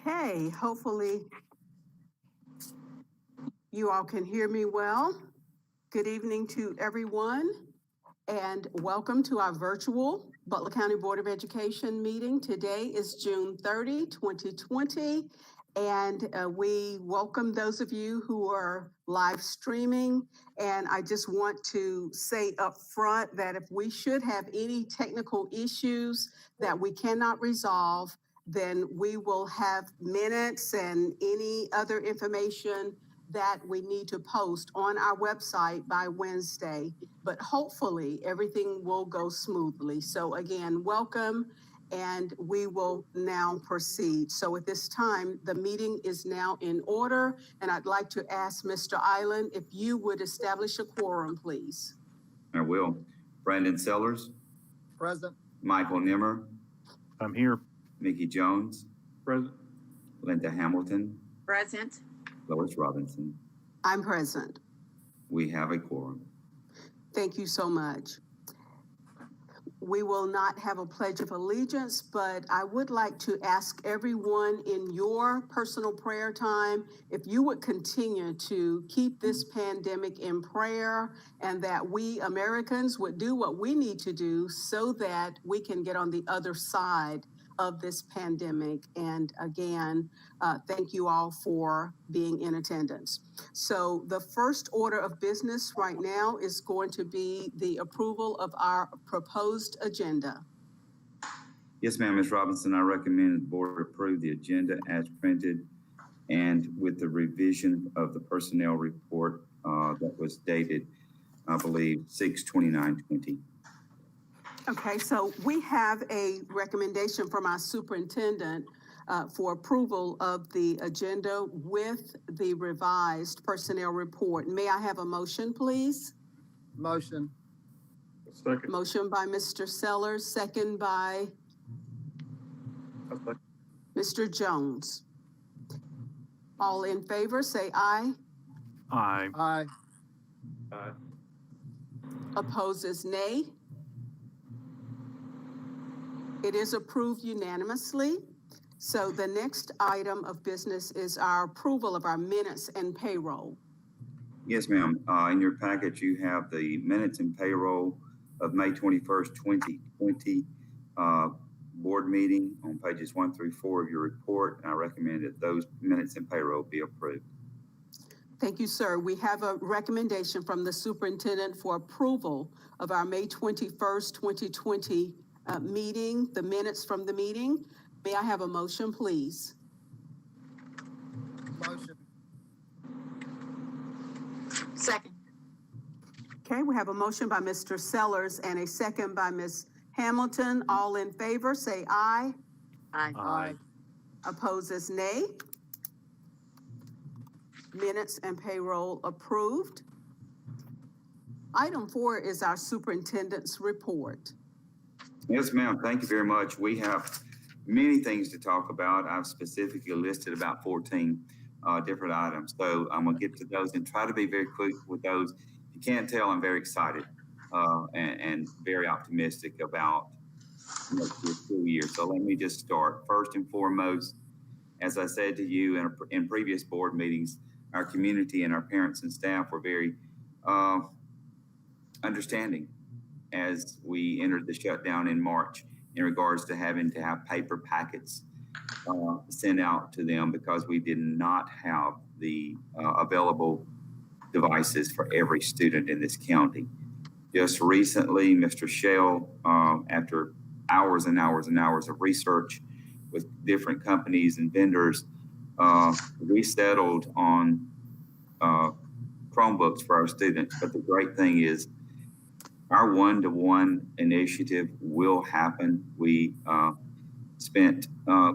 Okay, hopefully you all can hear me well. Good evening to everyone, and welcome to our virtual Butler County Board of Education meeting. Today is June 30, 2020, and we welcome those of you who are live streaming. And I just want to say up front that if we should have any technical issues that we cannot resolve, then we will have minutes and any other information that we need to post on our website by Wednesday. But hopefully everything will go smoothly. So again, welcome, and we will now proceed. So at this time, the meeting is now in order, and I'd like to ask Mr. Island if you would establish a quorum, please. I will. Brandon Sellers. Present. Michael Nimmer. I'm here. Mickey Jones. Present. Linda Hamilton. Present. Lois Robinson. I'm present. We have a quorum. Thank you so much. We will not have a pledge of allegiance, but I would like to ask everyone in your personal prayer time if you would continue to keep this pandemic in prayer, and that we Americans would do what we need to do so that we can get on the other side of this pandemic. And again, thank you all for being in attendance. So the first order of business right now is going to be the approval of our proposed agenda. Yes, ma'am, Ms. Robinson, I recommend the board approve the agenda as printed and with the revision of the personnel report that was dated, I believe, 6/29/20. Okay, so we have a recommendation from our superintendent for approval of the agenda with the revised personnel report. May I have a motion, please? Motion. Second. Motion by Mr. Sellers, second by Mr. Jones. All in favor, say aye. Aye. Aye. Aye. Opposes nay. It is approved unanimously. So the next item of business is our approval of our minutes and payroll. Yes, ma'am. In your package, you have the minutes and payroll of May 21st, 2020 board meeting on pages 1 through 4 of your report. And I recommend that those minutes and payroll be approved. Thank you, sir. We have a recommendation from the superintendent for approval of our May 21st, 2020 meeting, the minutes from the meeting. May I have a motion, please? Motion. Second. Okay, we have a motion by Mr. Sellers and a second by Ms. Hamilton. All in favor, say aye. Aye. Aye. Opposes nay. Minutes and payroll approved. Item 4 is our superintendent's report. Yes, ma'am. Thank you very much. We have many things to talk about. I've specifically listed about 14 different items. So I'm going to get to those and try to be very quick with those. If you can't tell, I'm very excited and very optimistic about next year's school year. So let me just start. First and foremost, as I said to you in previous board meetings, our community and our parents and staff were very understanding as we entered the shutdown in March in regards to having to have paper packets sent out to them because we did not have the available devices for every student in this county. Just recently, Mr. Shell, after hours and hours and hours of research with different companies and vendors, we settled on Chromebooks for our students. But the great thing is, our one-to-one initiative will happen. We spent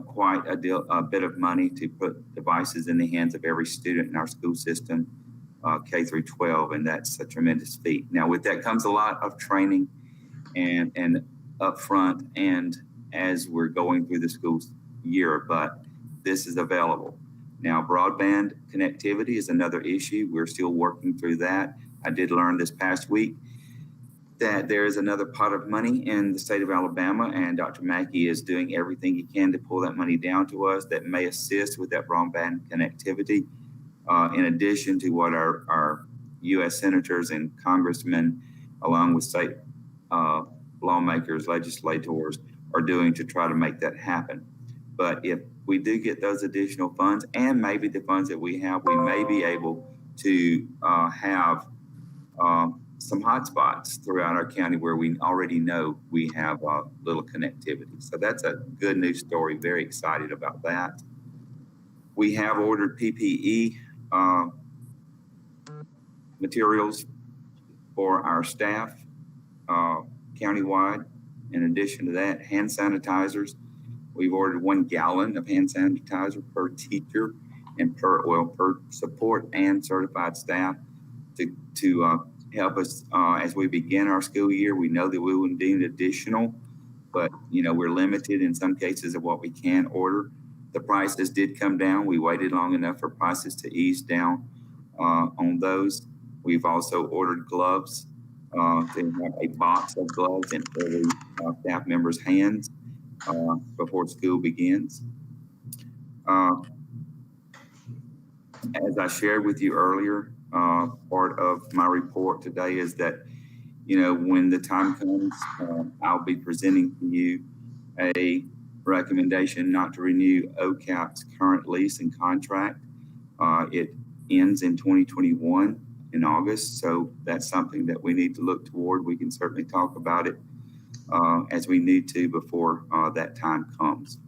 quite a bit of money to put devices in the hands of every student in our school system, K through 12, and that's a tremendous feat. Now, with that comes a lot of training and upfront, and as we're going through the school year, but this is available. Now, broadband connectivity is another issue. We're still working through that. I did learn this past week that there is another pot of money in the state of Alabama, and Dr. Mackey is doing everything he can to pull that money down to us that may assist with that broadband connectivity, in addition to what our U.S. senators and congressmen, along with state lawmakers, legislators, are doing to try to make that happen. But if we do get those additional funds, and maybe the funds that we have, we may be able to have some hotspots throughout our county where we already know we have little connectivity. So that's a good news story. Very excited about that. We have ordered PPE materials for our staff countywide. In addition to that, hand sanitizers. We've ordered 1 gallon of hand sanitizer per teacher and per support and certified staff to help us as we begin our school year. We know that we will need additional, but we're limited in some cases of what we can order. The prices did come down. We waited long enough for prices to ease down on those. We've also ordered gloves to have a box of gloves in every staff member's hands before school begins. As I shared with you earlier, part of my report today is that, when the time comes, I'll be presenting to you a recommendation not to renew OCAP's current lease and contract. It ends in 2021 in August, so that's something that we need to look toward. We can certainly talk about it as we need to before that time comes.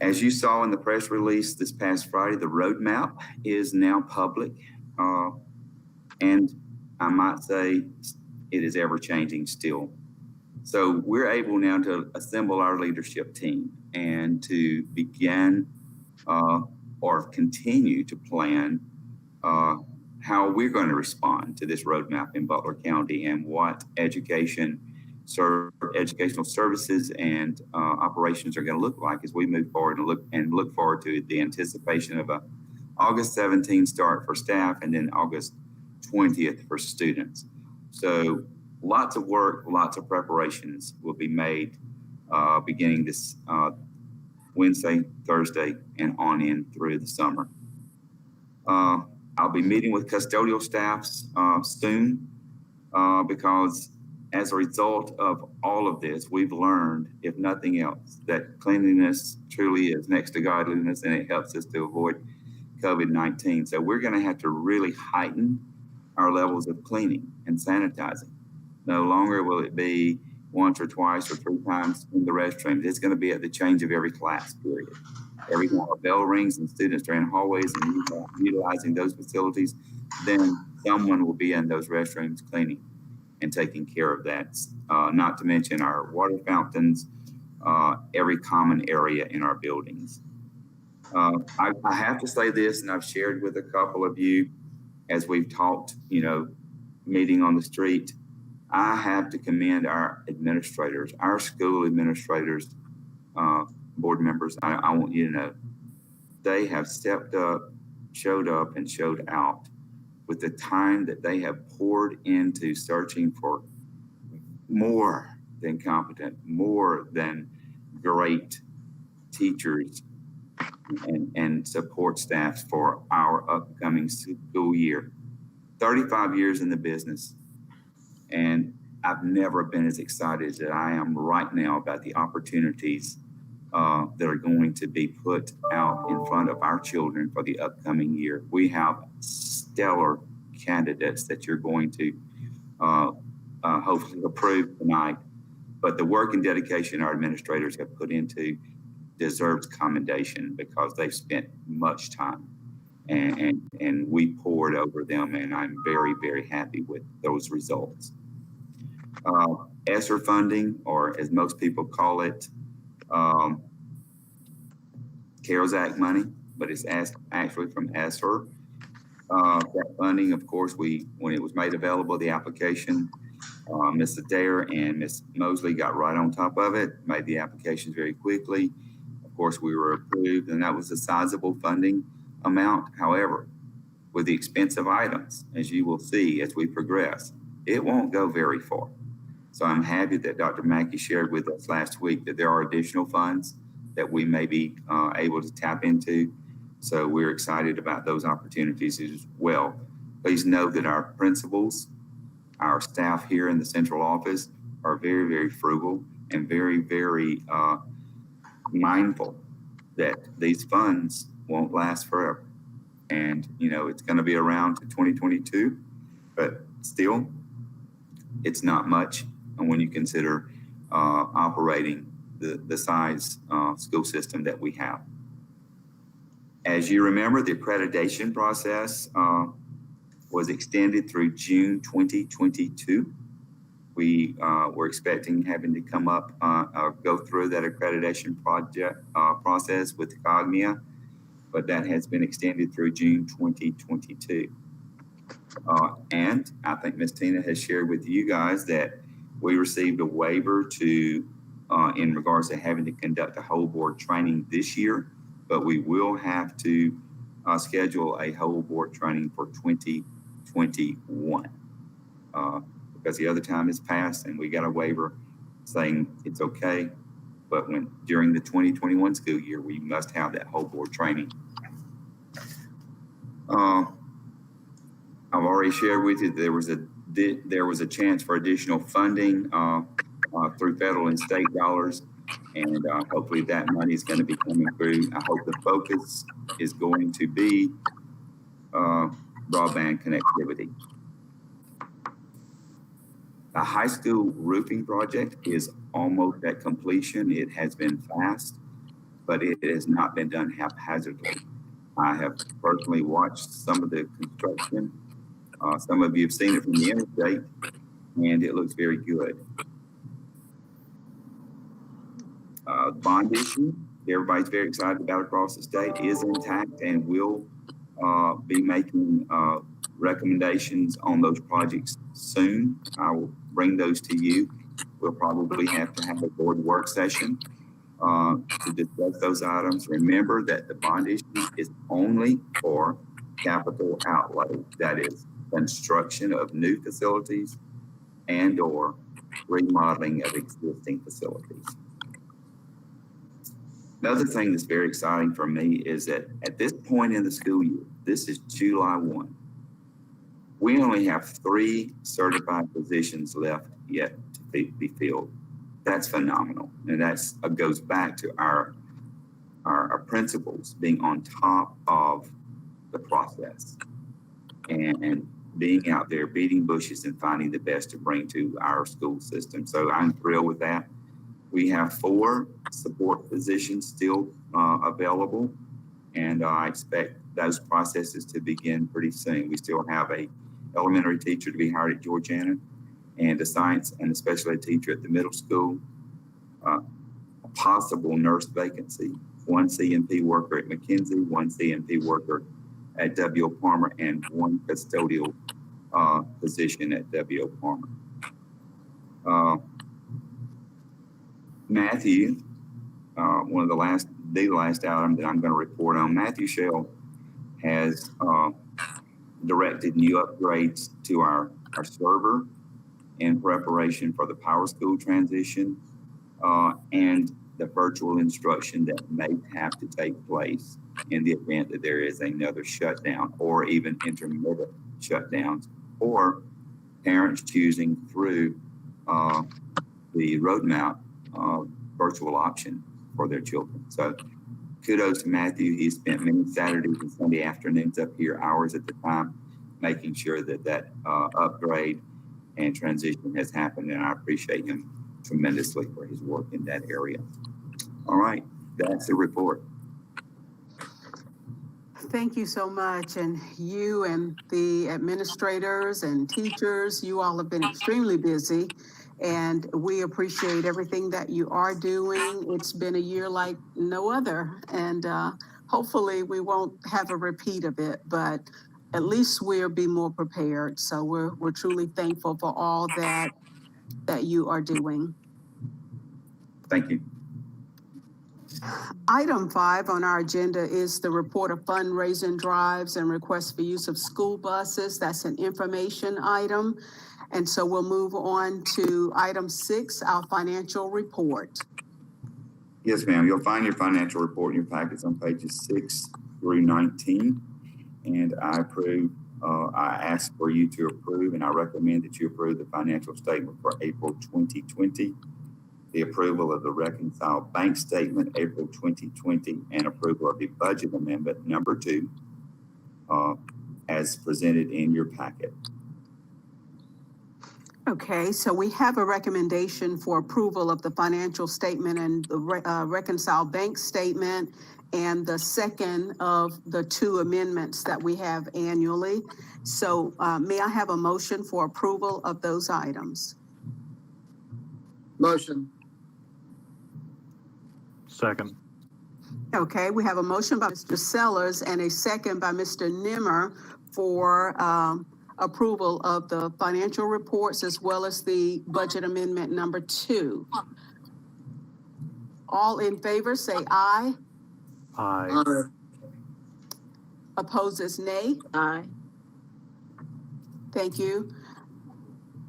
As you saw in the press release this past Friday, the roadmap is now public, and I might say it is ever changing still. So we're able now to assemble our leadership team and to begin or continue to plan how we're going to respond to this roadmap in Butler County and what educational services and operations are going to look like as we move forward and look forward to the anticipation of a August 17th start for staff and then August 20th for students. So lots of work, lots of preparations will be made beginning this Wednesday, Thursday, and on in through the summer. I'll be meeting with custodial staffs soon because as a result of all of this, we've learned, if nothing else, that cleanliness truly is next to godliness, and it helps us to avoid COVID-19. So we're going to have to really heighten our levels of cleaning and sanitizing. No longer will it be once or twice or 3 times in the restroom. It's going to be at the change of every class period. Every time a bell rings and students are in hallways and utilizing those facilities, then someone will be in those restrooms cleaning and taking care of that. Not to mention our water fountains, every common area in our buildings. I have to say this, and I've shared with a couple of you as we've talked, meeting on the street. I have to commend our administrators, our school administrators, board members. I want you to know they have stepped up, showed up, and showed out with the time that they have poured into searching for more than competent, more than great teachers and support staff for our upcoming school year. 35 years in the business, and I've never been as excited as I am right now about the opportunities that are going to be put out in front of our children for the upcoming year. We have stellar candidates that you're going to hopefully approve tonight, but the work and dedication our administrators have put into deserves commendation because they've spent much time and we poured over them, and I'm very, very happy with those results. ESSER funding, or as most people call it, CARES Act money, but it's actually from ESSER. That funding, of course, when it was made available, the application, Ms. Adair and Ms. Mosley got right on top of it, made the applications very quickly. Of course, we were approved, and that was a sizable funding amount. However, with the expensive items, as you will see as we progress, it won't go very far. So I'm happy that Dr. Mackey shared with us last week that there are additional funds that we may be able to tap into. So we're excited about those opportunities as well. Please know that our principals, our staff here in the central office are very, very frugal and very, very mindful that these funds won't last forever. And, you know, it's going to be around to 2022, but still, it's not much. And when you consider operating the size school system that we have. As you remember, the accreditation process was extended through June 2022. We were expecting having to come up, go through that accreditation process with Cognia, but that has been extended through June 2022. And I think Ms. Tina has shared with you guys that we received a waiver to, in regards to having to conduct a whole board training this year, but we will have to schedule a whole board training for 2021 because the other time has passed and we got a waiver saying it's okay. But when during the 2021 school year, we must have that whole board training. I've already shared with you that there was a chance for additional funding through federal and state dollars, and hopefully that money is going to be coming through. I hope the focus is going to be broadband connectivity. The high school roofing project is almost at completion. It has been fast, but it has not been done haphazardly. I have personally watched some of the construction. Some of you have seen it from the interstate, and it looks very good. Bond issue, everybody's very excited about across the state, is intact, and will be making recommendations on those projects soon. I will bring those to you. We'll probably have to have a board work session to discuss those items. Remember that the bond issue is only for capital outlay, that is construction of new facilities and or remodeling of existing facilities. Another thing that's very exciting for me is that at this point in the school year, this is July 1, we only have 3 certified positions left yet to be filled. That's phenomenal. And that's goes back to our principals being on top of the process and being out there beating bushes and finding the best to bring to our school system. So I'm thrilled with that. We have 4 support positions still available, and I expect those processes to begin pretty soon. We still have a elementary teacher to be hired at Georgiana, and a science and a special ed teacher at the middle school, a possible nurse vacancy, 1 CMP worker at McKenzie, 1 CMP worker at W.O. Palmer, and 1 custodial position at W.O. Palmer. Matthew, one of the last item that I'm going to report on, Matthew Shell has directed new upgrades to our server in preparation for the Power School transition and the virtual instruction that may have to take place in the event that there is another shutdown or even intermittent shutdowns, or parents choosing through the roadmap virtual option for their children. So kudos to Matthew. He spent many Saturdays and Sunday afternoons up here, hours at the time, making sure that upgrade and transition has happened, and I appreciate him tremendously for his work in that area. All right, that's the report. Thank you so much. And you and the administrators and teachers, you all have been extremely busy, and we appreciate everything that you are doing. It's been a year like no other, and hopefully we won't have a repeat of it, but at least we'll be more prepared. So we're truly thankful for all that you are doing. Thank you. Item 5 on our agenda is the report of fundraising drives and requests for use of school buses. That's an information item. And so we'll move on to item 6, our financial report. Yes, ma'am. You'll find your financial report in your packets on pages 6 through 19. And I ask for you to approve, and I recommend that you approve the financial statement for April 2020, the approval of the reconciled bank statement April 2020, and approval of the budget amendment number 2 as presented in your packet. Okay, so we have a recommendation for approval of the financial statement and the reconciled bank statement, and the second of the 2 amendments that we have annually. So may I have a motion for approval of those items? Motion. Second. Okay, we have a motion by Mr. Sellers and a second by Mr. Nimmer for approval of the financial reports as well as the budget amendment number 2. All in favor, say aye. Aye. Aye. Opposes, nay. Aye. Thank you.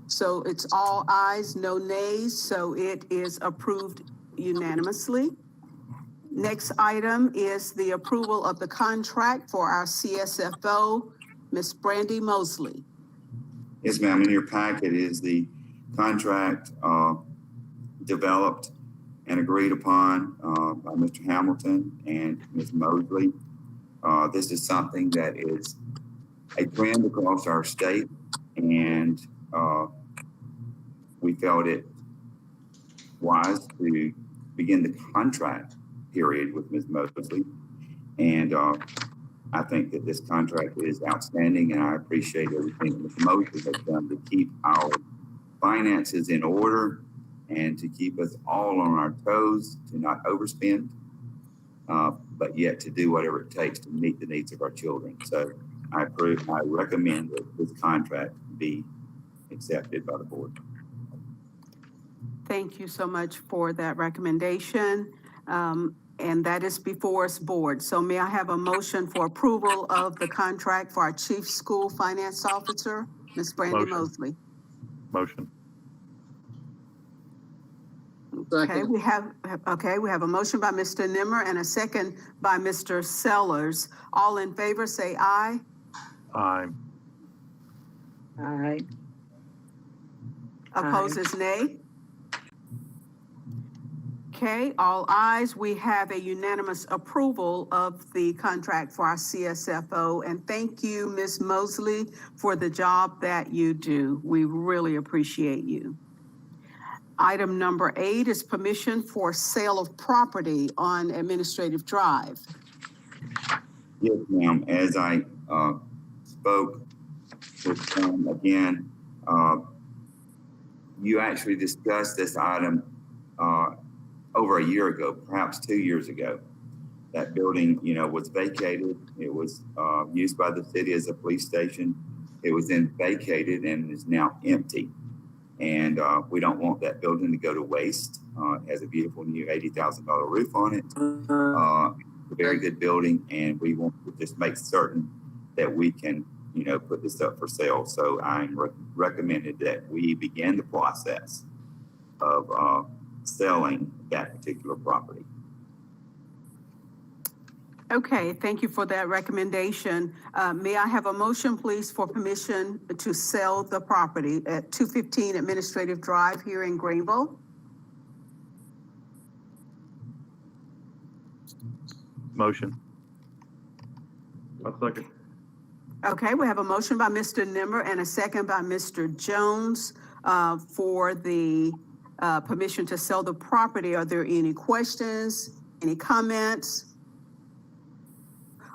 So it's all ayes, no nays, so it is approved unanimously. Next item is the approval of the contract for our CSFO, Ms. Brandy Mosley. Yes, ma'am. In your packet is the contract developed and agreed upon by Mr. Hamilton and Ms. Mosley. This is something that is a trend across our state, and we felt it wise to begin the contract period with Ms. Mosley. And I think that this contract is outstanding, and I appreciate everything that Ms. Mosley has done to keep our finances in order and to keep us all on our toes, to not overspend, but yet to do whatever it takes to meet the needs of our children. So I recommend that this contract be accepted by the board. Thank you so much for that recommendation. And that is before us, board. So may I have a motion for approval of the contract for our Chief School Finance Officer, Ms. Brandy Motion. Mosley? Motion. Okay, Second. we have a motion by Mr. Nimmer and a second by Mr. Sellers. All in favor, say aye. Aye. Aye. Opposes, nay. Okay, all ayes. We have a unanimous approval of the contract for our CSFO. And thank you, Ms. Mosley, for the job that you do. We really appreciate you. Item number 8 is permission for sale of property on Administrative Drive. Yes, ma'am. As I spoke with Tom again, you actually discussed this item over a year ago, perhaps 2 years ago. That building, was vacated. It was used by the city as a police station. It was then vacated and is now empty. And we don't want that building to go to waste. It has a beautiful new $80,000 roof on it. A very good building, and we want to just make certain that we can, put this up for sale. So I'm recommended that we begin the process of selling that particular property. Okay, thank you for that recommendation. May I have a motion, please, for permission to sell the property at 215 Administrative Drive here in Greenville? Motion. I'll second. Okay, we have a motion by Mr. Nimmer and a second by Mr. Jones for the permission to sell the property. Are there any questions, any comments?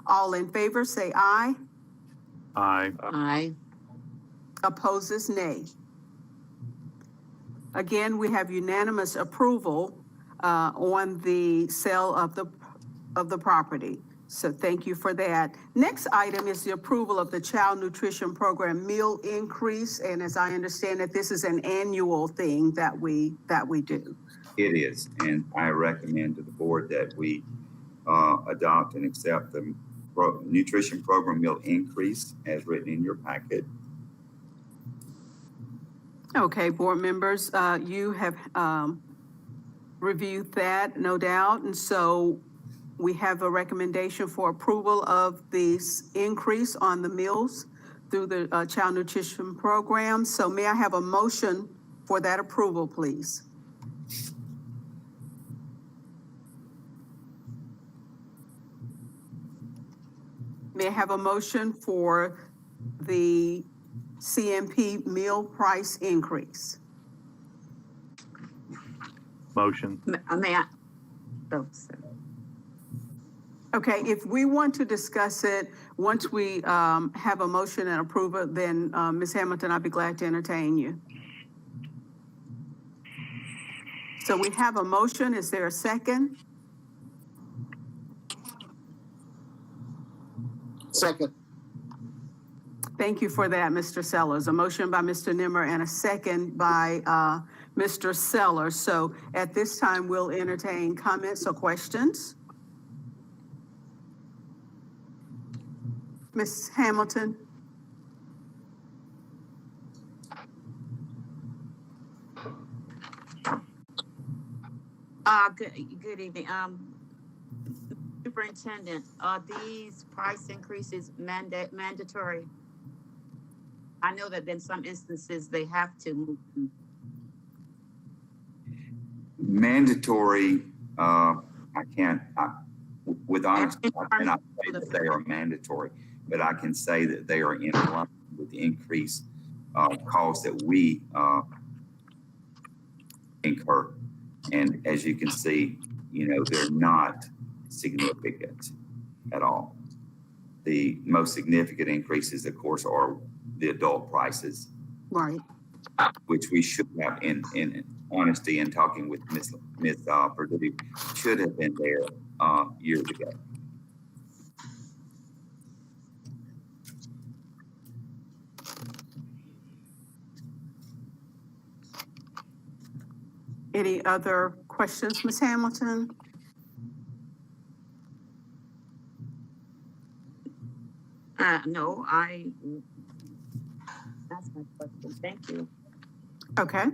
All in favor, say aye. Aye. Aye. Opposes, nay. Again, we have unanimous approval on the sale of the property. So thank you for that. Next item is the approval of the Child Nutrition Program meal increase. And as I understand it, this is an annual thing that we do. It is, and I recommend to the board that we adopt and accept the nutrition program meal increase as written in your packet. Okay, board members, you have reviewed that, no doubt, and so we have a recommendation for approval of this increase on the meals through the child nutrition program. So may I have a motion for that approval, please? May I have a motion for the CMP meal price increase? Motion. May I? Oh, sorry. Okay, if we want to discuss it, once we have a motion and approval, then Ms. Hamilton, I'd be glad to entertain you. So we have a motion. Is there a second? Second. Thank you for that, Mr. Sellers. A motion by Mr. Nimmer and a second by Mr. Sellers. So at this time, we'll entertain comments or questions. Ms. Hamilton? Good evening. Superintendent, are these price increases mandatory? I know that in some instances they have to move them. Mandatory, with honesty, I cannot say that they are mandatory, but I can say that they are in line with the increase cost that we incur. And as you can see, they're not significant at all. The most significant increases, of course, are the adult prices, Right. which we should have in honesty and talking with Ms. Perdue, should have been there years ago. Any other questions, Ms. Hamilton? No, that's my question. Thank you. Okay.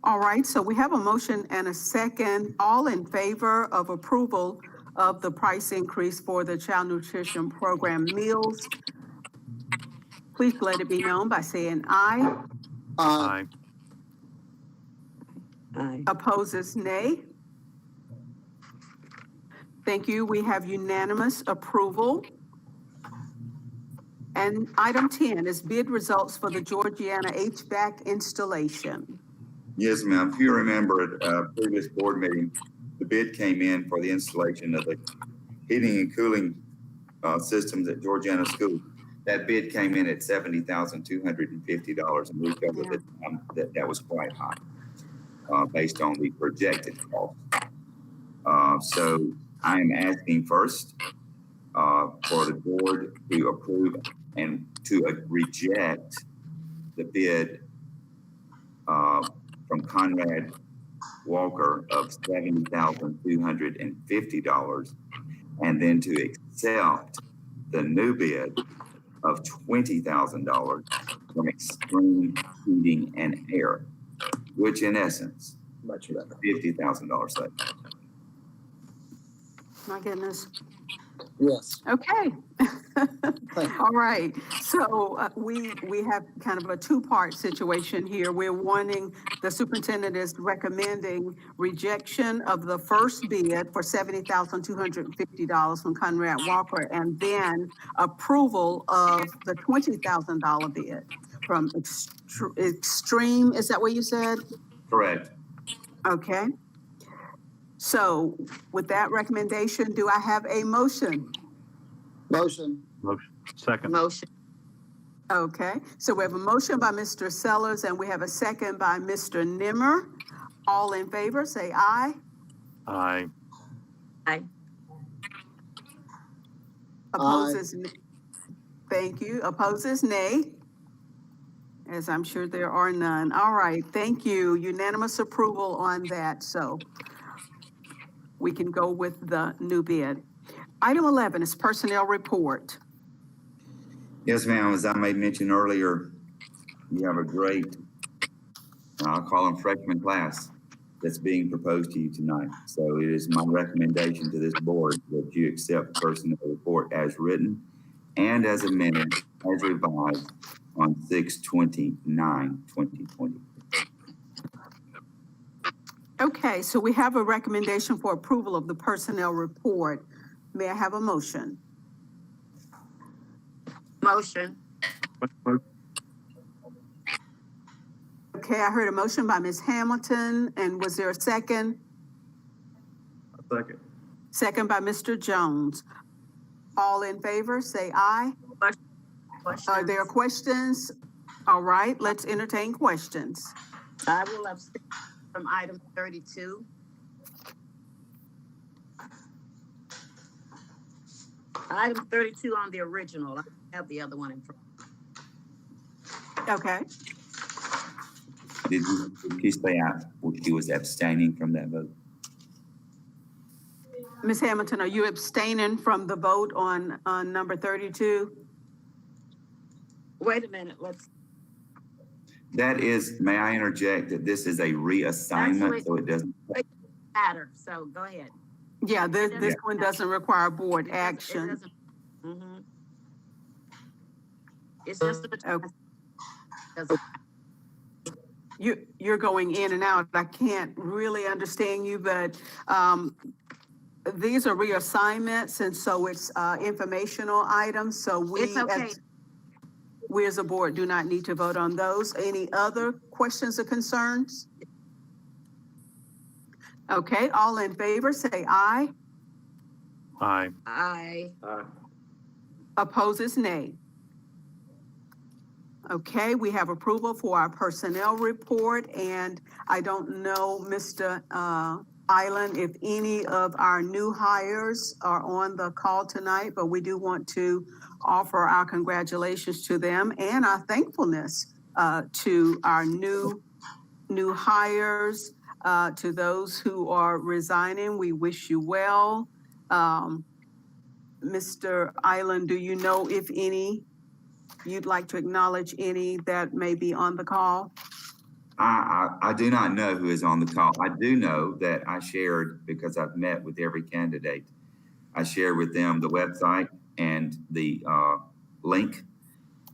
All right. So we have a motion and a second. All in favor of approval of the price increase for the child nutrition program meals, please let it be known by saying aye. Aye. Aye. Opposes nay. Thank you. We have unanimous approval. And item 10 is bid results for the Georgiana HVAC installation. Yes, ma'am. If you remember at a previous board meeting, the bid came in for the installation of the heating and cooling systems at Georgiana School. That bid came in at $70,250, and we felt that was quite high based on the projected cost. So I am asking first for the board to approve and to reject the bid from Conrad Walker of $70,250, and then to accept the new bid of $20,000 from Extreme Heating and Air, which in essence, Much better. $50,000 savings. My goodness. Yes. Okay. All right. So we have kind of a two-part situation here. We're wanting, the superintendent is recommending rejection of the first bid for $70,250 from Conrad Walker, and then approval of the $20,000 bid from Extreme. Is that what you said? Correct. Okay. So with that recommendation, do I have a motion? Motion. Motion. Second. Motion. Okay, so we have a motion by Mr. Sellers and we have a second by Mr. Nimmer. All in favor, say aye. Aye. Aye. Opposes, thank you. Opposes, nay. As I'm sure there are none. All right, thank you. Unanimous approval on that, so we can go with the new bid. Item 11 is personnel report. Yes, ma'am. As I made mention earlier, you have a great I'll call them freshman class, that's being proposed to you tonight. So it is my recommendation to this board that you accept the personnel report as written and as amended, as revised on 6/29/2020. Okay, so we have a recommendation for approval of the personnel report. May I have a motion? Motion. Okay, I heard a motion by Ms. Hamilton, and was there a second? Second. Second by Mr. Jones. All in favor, say aye. Are there questions? All right, let's entertain questions. I will abstain from item 32. Item 32 on the original. I have the other one in front. Okay, Did you say she was abstaining from that vote? Ms. Hamilton, are you abstaining from the vote on number 32? Wait a minute, let's, That is, may I interject that this is a reassignment, Actually- so it doesn't. matter, so go ahead. Yeah, this one doesn't require board It action. doesn't- mhm. It's just a. Okay. doesn't- You're going in and out. I can't really understand you, but these are reassignments, and so it's informational items, so It's okay. We as a board do not need to vote on those. Any other questions or concerns? Okay, all in favor, say aye. Aye. I, Opposes, nay. Okay, we have approval for our personnel report, and I don't know, Mr. Island, if any of our new hires are on the call tonight, but we do want to offer our congratulations to them and our thankfulness to our new hires, to those who are resigning. We wish you well. Mr. Island, do you know if any, you'd like to acknowledge any that may be on the call? I do not know who is on the call. I do know that I shared, because I've met with every candidate, I shared with them the website and the link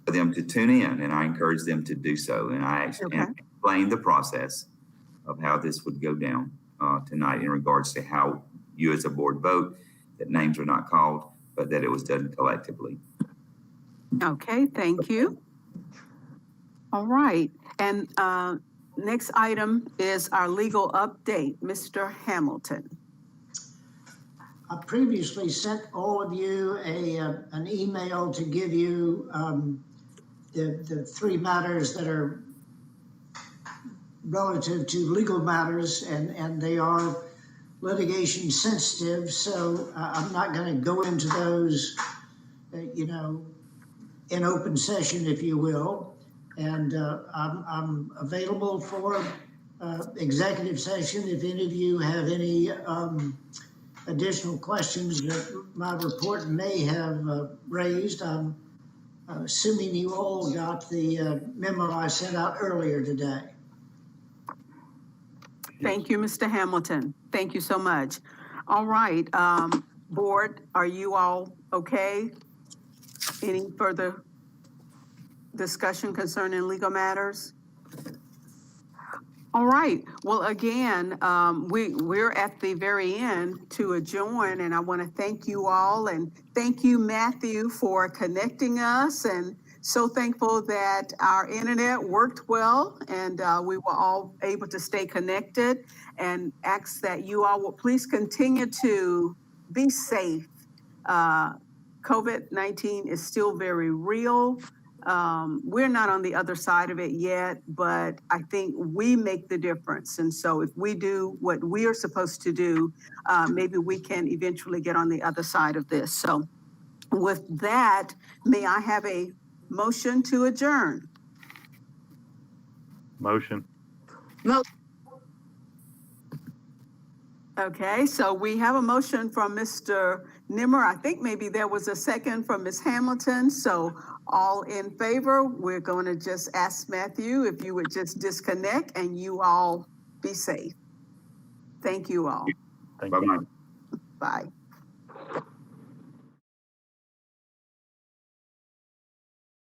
for them to tune in, and I encouraged them to do so. And I actually explained the process of how this would go down tonight in regards to how you as a board vote, that names are not called, but that it was done collectively. Okay, thank you. All right, and next item is our legal update. Mr. Hamilton. I previously sent all of you an email to give you the three matters that are relative to legal matters, and they are litigation sensitive, so I'm not going to go into those, in open session, if you will. And I'm available for executive session if any of you have any additional questions that my report may have raised. I'm assuming you all got the memo I sent out earlier today. Thank you, Mr. Hamilton. Thank you so much. All right, board, are you all okay? Any further discussion concerning legal matters? All right, well, again, we're at the very end to adjourn, and I want to thank you all, and thank you, Matthew, for connecting us, and so thankful that our internet worked well, and we were all able to stay connected, and ask that you all will please continue to be safe. COVID-19 is still very real. We're not on the other side of it yet, but I think we make the difference. And so if we do what we are supposed to do, maybe we can eventually get on the other side of this. So with that, may I have a motion to adjourn? Motion. Okay, so we have a motion from Mr. Nimmer. I think maybe there was a second from Ms. Hamilton. So all in favor, we're going to just ask Matthew if you would just disconnect and you all be safe. Thank you all. Thank Bye-bye. you. Bye.